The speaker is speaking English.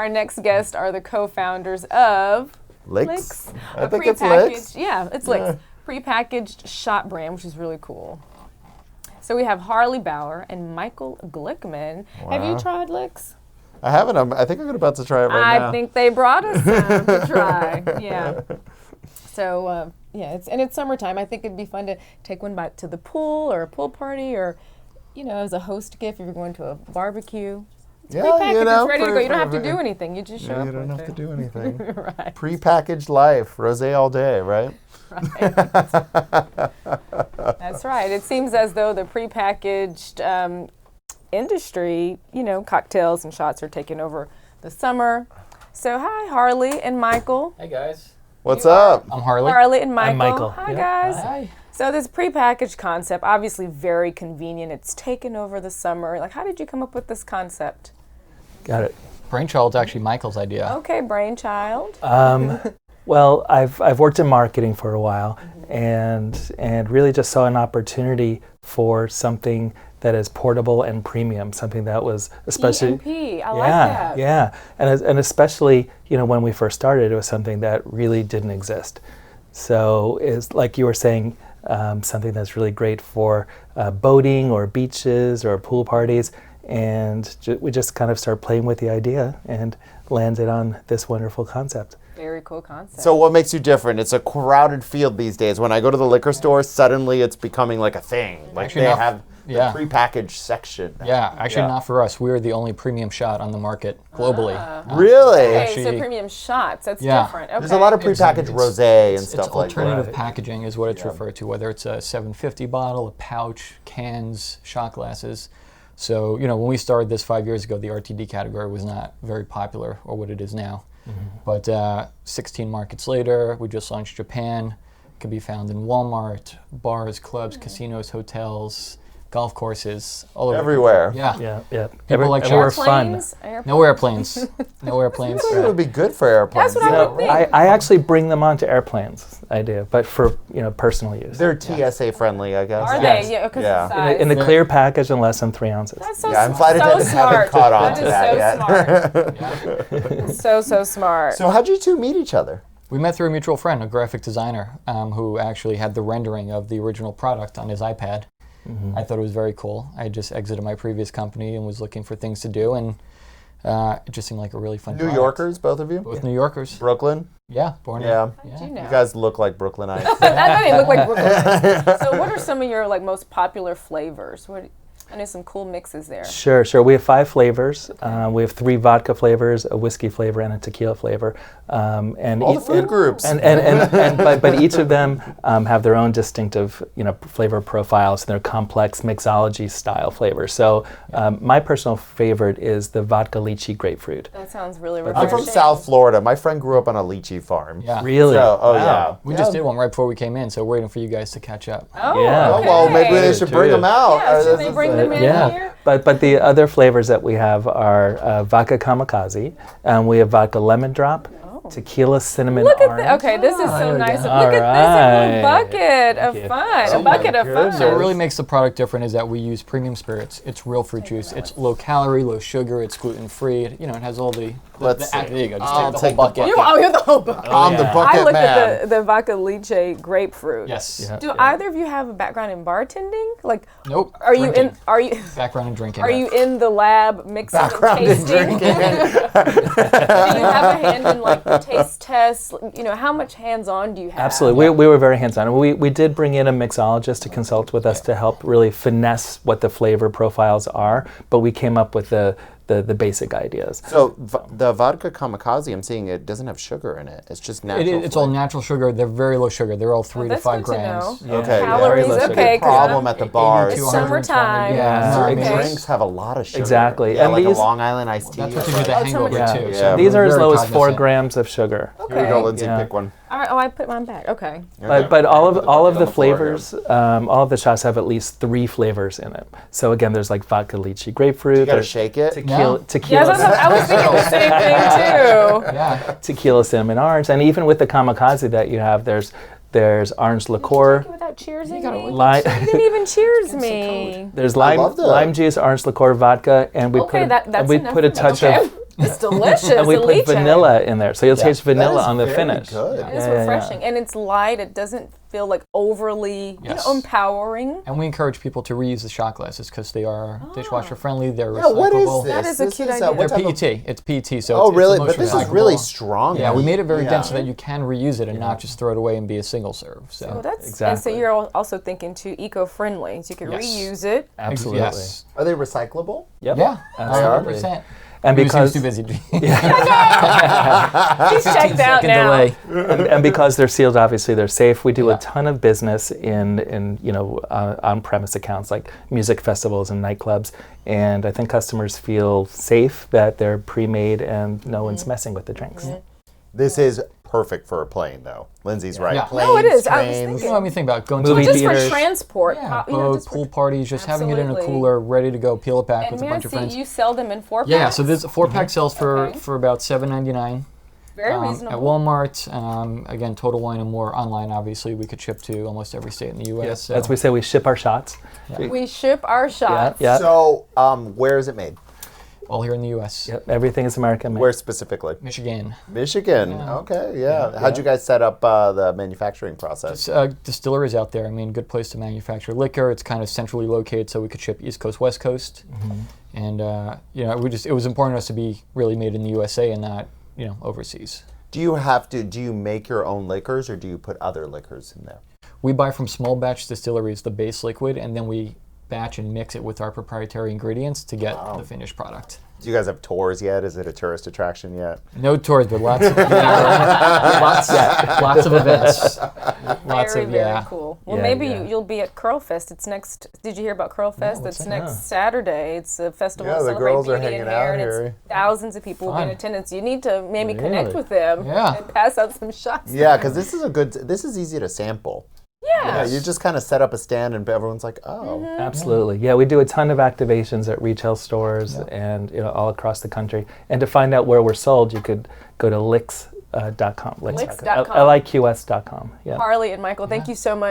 Our next guests are the co-founders of LIQS? I a think it's prepackaged, LIQS. yeah, it's LIQS, prepackaged shot brand, which is really cool. So we have Harley Bauer and Michael Glickman. Wow. Have you tried LIQS? I haven't. I think I'm about to try it right now. I think they brought us some to try. Yeah. So yeah, it's summertime. I think it'd be fun to take one back to the pool or a pool party, or as a host gift if you're going to a barbecue. It's prepackaged, it's ready to go. You don't have to do anything. You just show up. You don't have to do anything. Right. Prepackaged life, rosé all day, right? Right. That's right. It seems as though the prepackaged industry, cocktails and shots are taking over the summer. So hi, Harley and Michael. Hey guys. What's up? I'm Harley. Harley and Michael. I'm Michael. Hi, Yeah. guys. Hi. So this prepackaged concept, obviously very convenient. It's taken over the summer. Like, how did you come up with this concept? Got it. Brainchild's actually Michael's idea. Okay, brainchild. Well, I've worked in marketing for a while, and really just saw an opportunity for something that is portable and premium, something that was especially P&P. I like that. Yeah, and especially when we first started, it was something that really didn't exist. So it's like you were saying, something that's really great for boating or beaches or pool parties, and we just kind of started playing with the idea and landed on this wonderful concept. Very cool concept. So what makes you different? It's a crowded field these days. When I go to the liquor store, suddenly it's becoming like a thing. Like Actually, they not- have the yeah. prepackaged section. Yeah, actually not for us. We're the only premium shot on the market globally. Really? Okay, so Actually- premium shots. That's Yeah. different. Okay. There's a lot of prepackaged rosé and It's stuff like alternative that. packaging is what it's referred to, whether it's a 750 bottle, a pouch, cans, shot glasses. So, when we started this 5 years ago, the RTD category was not very popular or what it is now. But 16 markets later, we just launched Japan. It can be found in Walmart, bars, clubs, casinos, hotels, golf courses, all over. Everywhere. Yeah. Yeah. People like everywhere Airplanes? fun. No airplanes. No airplanes. I think it would be good for airplanes. That's what I would think. I actually bring them onto airplanes. I do, but for personal use. They're TSA friendly, I guess. Are Yes. they? Yeah, because Yeah. of size. in the clear package and less than 3 ounces. That's so Yeah, I'm flight so attendants haven't smart. caught on to that that is so smart. So smart. So how'd you two meet each other? We met through a mutual friend, a graphic designer, who actually had the rendering of the original product on his iPad. I thought it was very cool. I had just exited my previous company and was looking for things to do, and it just seemed like a really fun New product. Yorkers, both of you? Both New Yorkers. Brooklyn? Yeah, born Yeah. in. How did you know? You guys look like Brooklynites. That didn't look like Brooklyn. So what are some of your most popular flavors? I know some cool mixes there. Sure. We have 5 flavors. We have 3 vodka flavors, a whiskey flavor, and a tequila flavor. And All the food groups. But each of them have their own distinctive, flavor profiles and their complex mixology style flavors. So my personal favorite is the vodka lychee grapefruit. That sounds really I'm refreshing. from South Florida. My friend grew up on a lychee farm. Yeah. Really? So, Wow. yeah. We just did one right before we came in, so we're waiting for you guys to catch up. Oh, Yeah. okay. Oh, well, maybe they should bring them out. Yeah, should This they is bring a- them in Yeah, here? but the other flavors that we have are vodka kamikaze, and we have vodka lemon drop, tequila cinnamon Look at orange. that. Okay, this is so there we nice. go. Look at this, a Alright. bucket of you. fun. Oh A bucket my of fun. goodness. So what really makes the product different is that we use premium spirits. It's real fruit juice. It's low calorie, low sugar. It's gluten free. It has all the. Let's there you go. Just I'll take take the the whole bucket. You're the whole bucket. I'm the Yeah. bucket I looked man. at the vodka lychee grapefruit. Yes. Yeah. Do either of you have a background in bartending? Nope. Are you Drinking. Are Background in drinking. you in the lab mixing Background and in tasting? drinking. Do you have a hand in the taste tests? How much hands-on do you have? Absolutely. We were very hands-on. We did bring in a mixologist to consult with us to help really finesse what the flavor profiles are, but we came up with the basic ideas. So the vodka kamikaze, I'm seeing it doesn't have sugar in it. It's just natural. It's all natural sugar. They're very low sugar. They're all 3 to that's 5 good to grams. know. Okay. Calories, very low sugar. okay. 'cause Problem I'm- at the bars. It's 220. summertime. Yeah. Certain Okay. drinks have a lot of sugar. Exactly. Yeah, And like these- a Long Island iced tea. That's what they do the Oh, hangover tell me- too. Yeah. So These are we're as very low as 4 cognizant. grams of sugar. Here we go, Okay. Lindsay. Yeah. Pick one. All right. Oh, I put mine back. Okay. But all of the on the floor flavors, all of the shots have at least 3 flavors in it. So again, there's like vodka lychee grapefruit. You gotta there's shake it. Tequila, Yeah. tequila, I was thinking the same thing too. Yeah. tequila cinnamon orange, and even with the kamikaze that you have, there's orange liqueur. Without cheersing gotta me? Li- You didn't even cheers me. There's I love that. lime juice, orange liqueur, vodka, and we Okay, put that's we enough put a for me. touch Okay. of It's delicious. And we the put lychee. vanilla in there, so you'll taste vanilla That is on the very finish. good. It is refreshing, and it's light. It doesn't feel like overly empowering. And we encourage people to reuse the shot glasses because they are dishwasher friendly. They're Yeah, recyclable. what is this? That is a This cute is, idea. what They're type of- PET. It's PET, so Oh, it's really? the most But this is really recyclable. strong. Yeah, we made it very Yeah. dense so that you can reuse it and not just throw it away and be a single serve. So, So that's and so Exactly. you're also thinking too eco-friendly, so you can Yes. reuse it. Absolutely. Yes. Are they recyclable? Yep. Yeah, Absolutely. 100%. And He was because too busy. He's checked out now. delay. and because they're sealed, obviously they're safe. We do Yeah. a ton of business in on-premise accounts like music festivals and nightclubs, and I think customers feel safe that they're pre-made and no one's messing with the drinks. This is perfect for a plane, though. Lindsay's right. Yeah. Planes, No, it is. I was trains. thinking. You know, I mean, think about going Movie to Just for theaters. transport. boat, just for- pool parties, just having it in a Absolutely. cooler, ready to go, peel it back And with a may I bunch of see friends. you sell them in 4-packs? Yeah, so this 4-pack sells for Okay. about $7.99 Very at reasonable. Walmart. Again, Total Wine and More online. Obviously, we could ship to almost every state in the U.S. so- As we say, we ship our shots. We ship our shots. Yeah. So, where is it made? all here in the U.S. Yep. Everything is American made. Where specifically? Michigan. Michigan. Yeah. Okay, yeah. How'd you guys set up the manufacturing process? Distilleries out there. I mean, good place to manufacture liquor. It's kind of centrally located, so we could ship East Coast, West Coast, and it was important to us to be really made in the USA and not overseas. Do you make your own liquors or do you put other liquors in there? We buy from small batch distilleries the base liquid, and then we batch and mix it with our proprietary ingredients to get the finished product. Do you guys have tours yet? Is it a tourist attraction yet? No tours, but lots of lots of events. Lots Very, of very cool. Well, Yeah, maybe yeah. you'll be at Curl Fest. It's next. Did you hear about Curl Fest? what's It's that? next Saturday. It's a festival Yeah, to the celebrate girls are beauty hanging and hair, out and here. it's thousands of people will be in Fun. attendance. You need to maybe connect Really? with them Yeah. and pass out some shots. Yeah, because this is easy to sample. Yeah. Yeah, you just kind of set up a stand and everyone's like, oh. Absolutely. Yeah, we do a ton of activations at retail stores and all across the country. And to find out where we're sold, you could go to LIQS.com. LIQS.com. LIQS.com. Yeah. Harley and Michael, thank you so much.